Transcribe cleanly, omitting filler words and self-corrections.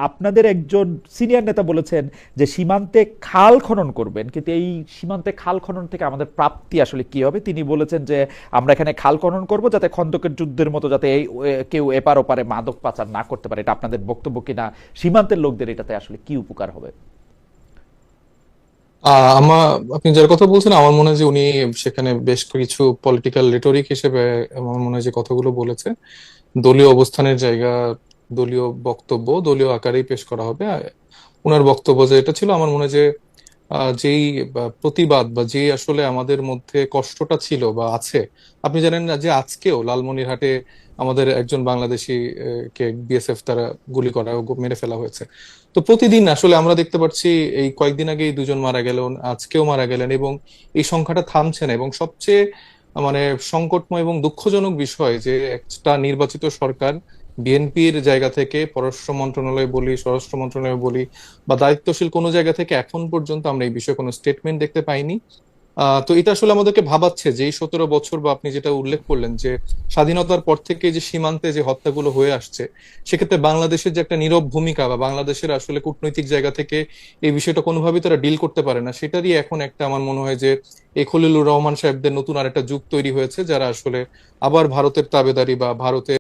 আপনাদের একজন সিনিয়র নেতা বলেছেন যে সীমান্তে খাল খনন করবেন, কিন্তু এই সীমান্তে খাল খনন থেকে আমাদের প্রাপ্তি আসলে কি হবে? তিনি বলেছেন যে আমরা এখানে খাল খনন করব যাতে খন্দকের যুদ্ধের মতো যাতে এই কেউ এপার ওপারে মাদক পাচার না করতে পারে। এটা আপনাদের বক্তব্য কিনা? সীমান্তের লোকদের এটাতে আসলে কি উপকার হবে? আমার আপনি যার কথা বলছেন আমার মনে হয় যে উনি সেখানে বেশ কিছু পলিটিক্যাল রেটরিক হিসেবে আমার মনে হয় যে কথাগুলো বলেছে। দলীয় অবস্থানের জায়গা, দলীয় বক্তব্য দলীয় আকারেই পেশ করা হবে। ওনার বক্তব্য যে এটা ছিল, আমার মনে হয় যে যেই প্রতিবাদ বা যে আসলে আমাদের মধ্যে কষ্টটা ছিল বা আছে। আপনি জানেন না যে আজকেও লালমনিরহাটে আমাদের একজন বাংলাদেশি কে বিএসএফ তারা গুলি করা মেরে ফেলা হয়েছে। তো প্রতিদিন আসলে আমরা দেখতে পাচ্ছি, এই কয়েকদিন আগেই দুজন মারা গেলেন, আজকেও মারা গেলেন, এবং এই সংখ্যাটা থামছে না। এবং সবচেয়ে মানে সংকটময় এবং দুঃখজনক বিষয় যে একটা নির্বাচিত সরকার বিএনপির জায়গা থেকে, পররাষ্ট্র মন্ত্রণালয় বলি, স্বরাষ্ট্র মন্ত্রণালয় বলি, বা দায়িত্বশীল কোনো জায়গা থেকে এখন পর্যন্ত আমরা এই বিষয়ে কোনো স্টেটমেন্ট দেখতে পাইনি। তো এটা আসলে আমাদেরকে ভাবাচ্ছে যে এই 17 বছর, বা আপনি যেটা উল্লেখ করলেন যে স্বাধীনতার পর থেকে যে সীমান্তে যে হত্যাগুলো হয়ে আসছে, সেক্ষেত্রে বাংলাদেশের যে একটা নীরব ভূমিকা, বা বাংলাদেশের আসলে কূটনৈতিক জায়গা থেকে এই বিষয়টা কোনোভাবেই তারা ডিল করতে পারে না, সেটারই এখন একটা আমার মনে হয় যে এই খলিলুর রহমান সাহেবদের নতুন আর একটা যুগ তৈরি হয়েছে, যারা আসলে আবার ভারতের তাবেদারি বা ভারতের